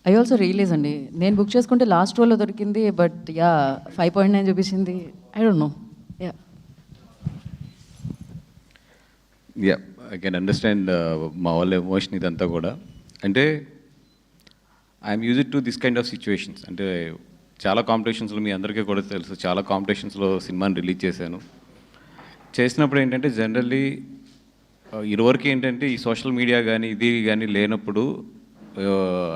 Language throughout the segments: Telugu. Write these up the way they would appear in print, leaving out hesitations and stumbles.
ఐ ఆల్సో రియలైజ్ అండి, నేను బుక్ చేసుకుంటే లాస్ట్ రోలో దొరికింది, బట్ యా 5.9 చూపించింది. I don't know. Yeah I can understand మా వాళ్ళ ఎమోషన్ ఇదంతా కూడా. అంటే I'm used to this kind of situations. అంటే చాలా కాంపిటీషన్స్లో మీ అందరికీ కూడా తెలుసు, చాలా కాంపిటీషన్స్లో సినిమాని రిలీజ్ చేశాను. చేసినప్పుడు ఏంటంటే జనరల్లీ ఇదివరకు ఏంటంటే ఈ సోషల్ మీడియా కానీ ఇది కానీ లేనప్పుడు,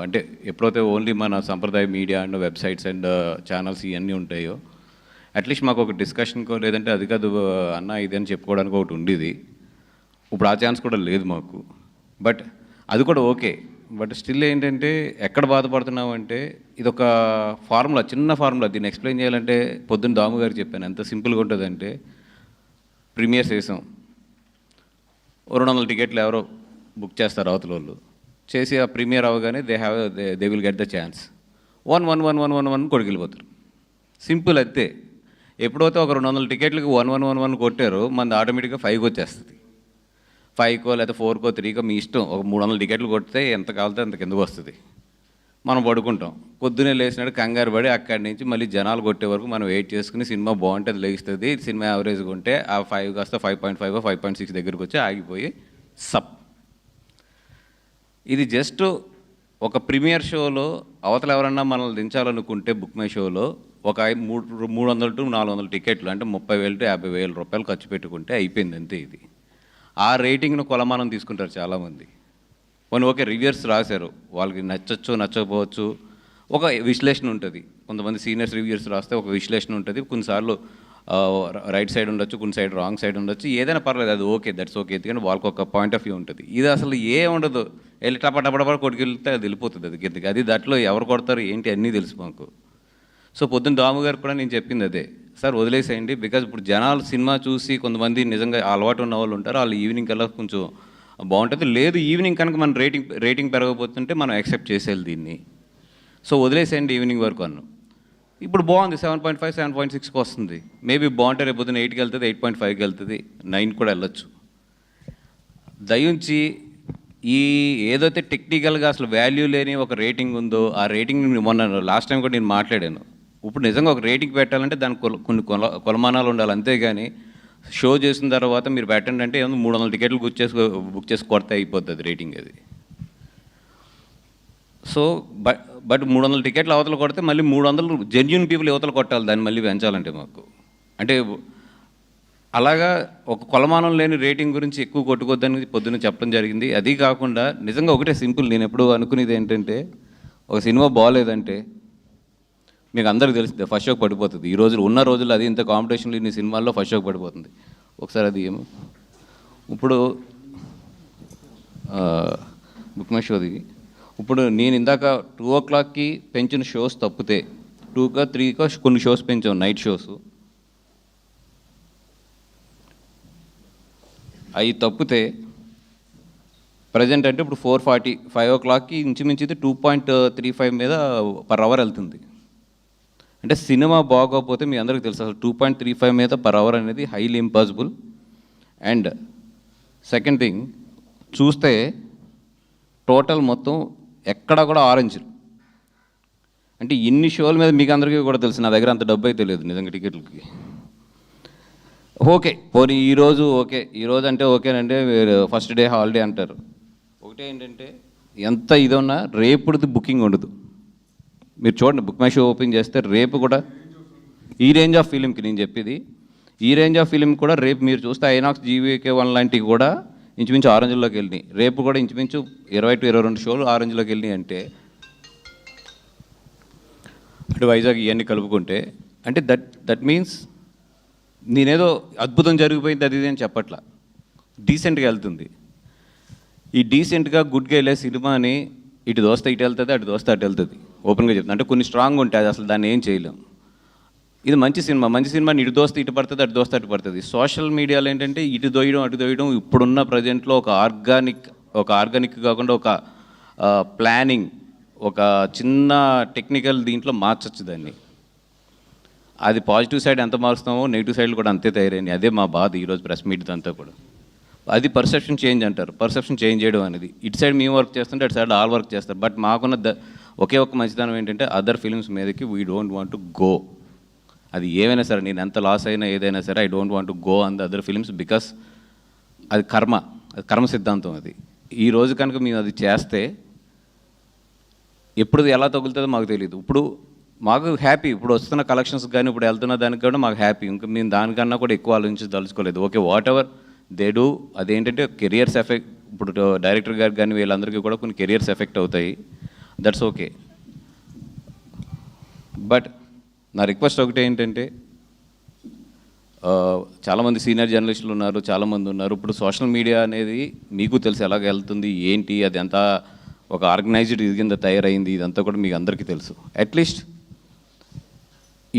అంటే ఎప్పుడైతే ఓన్లీ మన సంప్రదాయ media and websites and channels ఇవన్నీ ఉంటాయో, అట్లీస్ట్ మాకు ఒక డిస్కషన్కో లేదంటే అది కాదు అన్న ఇది అని చెప్పుకోవడానికి ఒకటి ఉండేది. ఇప్పుడు ఆ ఛాన్స్ కూడా లేదు మాకు. బట్ అది కూడా ఓకే. బట్ స్టిల్ ఏంటంటే ఎక్కడ బాధపడుతున్నాం అంటే ఇది ఒక ఫార్ములా, చిన్న ఫార్ములా. దీన్ని ఎక్స్ప్లెయిన్ చేయాలంటే పొద్దున్న దాము గారు చెప్పాను, ఎంత సింపుల్గా ఉంటుందంటే, ప్రీమియర్స్ వేసాం, 200 టికెట్లు ఎవరో బుక్ చేస్తారు అవతల వాళ్ళు చేసి, ఆ ప్రీమియర్ అవ్వగానే they will get the chance. 1 కొడుకెళ్ళిపోతారు. సింపుల్ అంతే. ఎప్పుడైతే ఒక 200 టికెట్లకి 1 కొట్టారో మనది ఆటోమేటిక్గా 5 వచ్చేస్తుంది. 5కో లేదా 4కో 3కో మీ ఇష్టం. ఒక 300 టికెట్లు కొడితే ఎంత కావాలితే అంత కిందకు వస్తుంది. మనం పడుకుంటాం. పొద్దున్నే లేచినాడు కంగారు పడి అక్కడి నుంచి మళ్ళీ జనాలు కొట్టే వరకు మనం వెయిట్ చేసుకుని సినిమా బాగుంటే అది లేస్తుంది. సినిమా యావరేజ్గా ఉంటే ఆ 5 కాస్త 5.5 5.6 దగ్గరికి వచ్చి ఆగిపోయి సప్. ఇది జస్ట్ ఒక ప్రీమియర్ షోలో అవతల ఎవరన్నా మనల్ని దించాలనుకుంటే బుక్ మై షోలో ఒక 300 to 400 టికెట్లు అంటే 30,000 to 50,000 రూపాయలు ఖర్చు పెట్టుకుంటే అయిపోయింది అంతే. ఇది ఆ రేటింగ్ను కొలమానం తీసుకుంటారు చాలామంది. కొన్ని ఓకే రివ్యూర్స్ రాశారు, వాళ్ళకి నచ్చచ్చు నచ్చకపోవచ్చు, ఒక విశ్లేషణ ఉంటుంది. కొంతమంది సీనియర్స్ రివ్యూర్స్ రాస్తే ఒక విశ్లేషణ ఉంటుంది. కొన్నిసార్లు రైట్ సైడ్ ఉండొచ్చు, కొన్ని సైడ్ రాంగ్ సైడ్ ఉండొచ్చు, ఏదైనా పర్లేదు, అది ఓకే, దట్స్ ఓకే. ఎందుకంటే వాళ్ళకి ఒక పాయింట్ ఆఫ్ వ్యూ ఉంటుంది. ఇది అసలు ఏ ఉండదు, వెళ్ళి టపటపడపడ కొట్టుకెళ్తే అది వెళ్ళిపోతుంది అది కిందకి. అది దాంట్లో ఎవరు కొడతారు ఏంటి అన్నీ తెలుసు మాకు. సో పొద్దున్న దాము గారు కూడా నేను చెప్పింది అదే, సార్ వదిలేసేయండి. బికాజ్ ఇప్పుడు జనాలు సినిమా చూసి కొంతమంది నిజంగా అలవాటు ఉన్న వాళ్ళు ఉంటారు, వాళ్ళు ఈవినింగ్ కల్లా కొంచెం బాగుంటుంది. లేదు ఈవినింగ్ కనుక మన రేటింగ్ పెరగబోతుంటే మనం యాక్సెప్ట్ చేసేయాలి దీన్ని. సో వదిలేసేయండి ఈవినింగ్ వరకు అన్నాం. ఇప్పుడు బాగుంది, 7.5 7.6కి వస్తుంది. మేబీ బాగుంటే రేపు పొద్దున్న 8కి వెళ్తుంది, 8.5కి వెళ్తుంది, 9 కూడా వెళ్ళొచ్చు. దయించి ఈ ఏదైతే టెక్నికల్గా అసలు వాల్యూ లేని ఒక రేటింగ్ ఉందో ఆ రేటింగ్ మొన్న లాస్ట్ టైం కూడా నేను మాట్లాడాను. ఇప్పుడు నిజంగా ఒక రేటింగ్ పెట్టాలంటే దానికి కొన్ని కొలమానాలు ఉండాలి. అంతేగాని షో చేసిన తర్వాత మీరు పెట్టండి అంటే ఏమో 300 టికెట్లు బుక్ చేసి కొడితే అయిపోతుంది రేటింగ్ అది. సో బట్ 300 టికెట్లు అవతల కొడితే మళ్ళీ 300 జెన్యూన్ పీపుల్ యువతలు కొట్టాలి దాన్ని మళ్ళీ పెంచాలంటే మాకు. అంటే అలాగా ఒక కొలమానం లేని రేటింగ్ గురించి ఎక్కువ కొట్టుకోవద్దని పొద్దున్న చెప్పడం జరిగింది. అది కాకుండా నిజంగా ఒకటే సింపుల్, నేను ఎప్పుడు అనుకునేది ఏంటంటే, ఒక సినిమా బాగోలేదంటే మీకు అందరికీ తెలిసిందే ఫస్ట్ షోకి పడిపోతుంది. ఈ రోజులు ఉన్న రోజుల్లో అది ఇంత కాంపిటీషన్లు ఇన్ని సినిమాల్లో ఫస్ట్ షోకి పడిపోతుంది. ఒకసారి అది ఏమో ఇప్పుడు బుక్ మై షోది ఇప్పుడు నేను ఇందాక 2 o'clockకి పెంచిన షోస్ తప్పితే 2కో 3కో కొన్ని షోస్ పెంచాం, నైట్ షోస్. అవి తప్పితే ప్రజెంట్ అంటే ఇప్పుడు 4:40 5 o'clockకి ఇంచుమించి 2.35 మీద పర్ అవర్ వెళ్తుంది. అంటే సినిమా బాగోకపోతే మీ అందరికీ తెలుసు అసలు 2.35 మీద పర్ అవర్ అనేది highly impossible. And second thing చూస్తే టోటల్ మొత్తం ఎక్కడా కూడా ఆరెంజ్. అంటే ఇన్ని షోల మీద మీకు అందరికీ కూడా తెలుసు, నా దగ్గర అంత డబ్బు అయితే లేదు నిజంగా టికెట్లకి. ఓకే పోనీ ఈరోజు ఓకే, ఈరోజు అంటే ఓకేనంటే ఫస్ట్ డే హాలిడే అంటారు. ఒకటే ఏంటంటే ఎంత ఇది ఉన్నా రేపుది బుకింగ్ ఉండదు. మీరు చూడండి బుక్ మై షో ఓపెన్ చేస్తే రేపు కూడా ఈ రేంజ్ ఆఫ్ ఫిలింకి నేను చెప్పేది, ఈ రేంజ్ ఆఫ్ ఫిలిం కూడా రేపు మీరు చూస్తే ఐనాక్స్ GVK1 లాంటివి కూడా ఇంచుమించు ఆరెంజ్లోకి వెళ్ళినాయి. రేపు కూడా ఇంచుమించు 20 to 22 షోలు ఆరెంజ్లోకి వెళ్ళినాయి. అంటే అటు వైజాగ్ ఇవన్నీ కలుపుకుంటే అంటే దట్ మీన్స్ నేనేదో అద్భుతం జరిగిపోయింది అది ఇది అని చెప్పట్లా, డీసెంట్గా వెళ్తుంది. ఈ డీసెంట్గా గుడ్గా వెళ్ళే సినిమాని ఇటు దోస్తే ఇటు వెళ్తుంది, అటు దోస్తే అటు వెళ్తుంది. ఓపెన్గా చెప్తాను, అంటే కొన్ని స్ట్రాంగ్ ఉంటాయి, అది అసలు దాన్ని ఏం చేయలేం. ఇది మంచి సినిమాని ఇటు దోస్తే ఇటు పడుతుంది, అటు దోస్తే అటు పడుతుంది. సోషల్ మీడియాలో ఏంటంటే ఇటు దోయడం అటు దోయడం. ఇప్పుడున్న ప్రజెంట్లో ఒక ఆర్గానిక్ కాకుండా ఒక ప్లానింగ్, ఒక చిన్న టెక్నికల్ దీంట్లో మార్చచ్చు దాన్ని. అది పాజిటివ్ సైడ్ ఎంత మారుస్తామో నెగిటివ్ సైడ్లు కూడా అంతే తయారైంది. అదే మా బాధ ఈరోజు ప్రెస్ మీట్ అంతా కూడా. అది పర్సెప్షన్ చేంజ్ అంటారు. పర్సెప్షన్ చేంజ్ చేయడం అనేది ఇటు సైడ్ మేము వర్క్ చేస్తుంటే అటు సైడ్ ఆల్ వర్క్ చేస్తారు. బట్ మాకున్న ఒకే ఒక్క మంచిదనం ఏంటంటే అదర్ ఫిల్మ్స్ మీదకి we don't want to go. అది ఏమైనా సరే, నేను ఎంత లాస్ అయినా ఏదైనా సరే, I don't want to go on the other films because అది కర్మ సిద్ధాంతం. అది ఈ రోజు కనుక మేము అది చేస్తే ఎప్పుడు ఎలా తగులుతుందో మాకు తెలియదు. ఇప్పుడు మాకు హ్యాపీ, ఇప్పుడు వస్తున్న కలెక్షన్స్ కానీ ఇప్పుడు వెళ్తున్న దానికి కూడా మాకు హ్యాపీ. ఇంకా మేము దానికన్నా కూడా ఎక్కువ ఆలోచించదలుచుకోలేదు. Okay, whatever they do, అదేంటంటే కెరియర్స్ ఎఫెక్ట్. ఇప్పుడు డైరెక్టర్ గారికి కానీ వీళ్ళందరికీ కూడా కొన్ని కెరియర్స్ ఎఫెక్ట్ అవుతాయి, దట్స్ ఓకే. బట్ నా రిక్వెస్ట్ ఒకటి ఏంటంటే, చాలామంది సీనియర్ జర్నలిస్టులు ఉన్నారు, చాలామంది ఉన్నారు. ఇప్పుడు సోషల్ మీడియా అనేది మీకు తెలుసు ఎలాగ వెళ్తుంది ఏంటి, అది అంతా ఒక ఆర్గనైజ్డ్ ఇది కింద తయారైంది, ఇదంతా కూడా మీకు అందరికీ తెలుసు. అట్లీస్ట్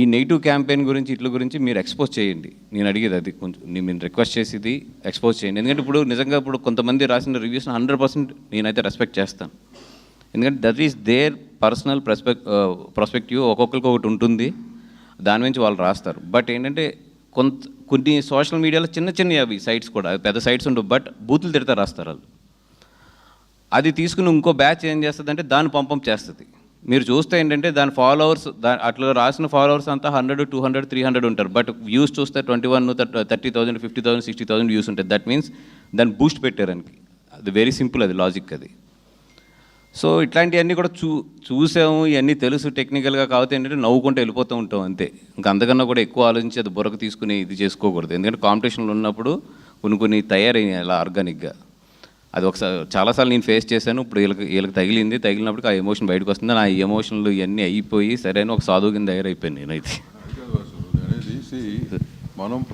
ఈ నెగిటివ్ క్యాంపెయిన్ గురించి ఇట్ల గురించి మీరు ఎక్స్పోజ్ చేయండి. నేను అడిగేది అది, కొంచెం నేను రిక్వెస్ట్ చేసేది ఎక్స్పోజ్ చేయండి. ఎందుకంటే ఇప్పుడు నిజంగా ఇప్పుడు కొంతమంది రాసిన రివ్యూస్ 100% నేనైతే రెస్పెక్ట్ చేస్తాను. ఎందుకంటే that is there personal perspective, ఒక్కొక్కరికి ఒకటి ఉంటుంది, దాని నుంచి వాళ్ళు రాస్తారు. బట్ ఏంటంటే కొన్ని సోషల్ మీడియాలో చిన్న అవి సైట్స్ కూడా, పెద్ద సైట్స్ ఉండవు, బట్ బూతులు తిడతా రాస్తారు వాళ్ళు. అది తీసుకుని ఇంకో బ్యాచ్ ఏం చేస్తుంది అంటే దాన్ని పంపం చేస్తుంది. మీరు చూస్తే ఏంటంటే దాని ఫాలోవర్స్, అట్లా రాసిన ఫాలోవర్స్ అంతా 100, 200, 300 ఉంటారు. బట్ వ్యూస్ చూస్తే 21, 30,000, 50,000, 60,000 వ్యూస్ ఉంటాయి. దట్ మీన్స్ దాన్ని బూస్ట్ పెట్టారనికి. అది వెరీ సింపుల్, అది లాజిక్ అది. సో ఇట్లాంటివన్నీ కూడా చూసాము, ఇవన్నీ తెలుసు టెక్నికల్గా. కాకపోతే ఏంటంటే నవ్వుకుంటూ వెళ్ళిపోతూ ఉంటాం అంతే. ఇంకా అంతకన్నా కూడా ఎక్కువ ఆలోచించి అది బుర్రకు తీసుకుని ఇది చేసుకోకూడదు. ఎందుకంటే కాంపిటీషన్లో ఉన్నప్పుడు కొన్ని తయారయ్యాయి అలా ఆర్గానిక్గా. అది ఒకసారి చాలాసార్లు నేను ఫేస్ చేశాను. ఇప్పుడు వీళ్ళకి తగిలినప్పుడు ఆ ఎమోషన్ బయటకు వస్తుంది. నా ఎమోషన్లు ఇవన్నీ అయిపోయి సరైన ఒక సాధువు కింద తయారైపోయాను నేనైతే. మనం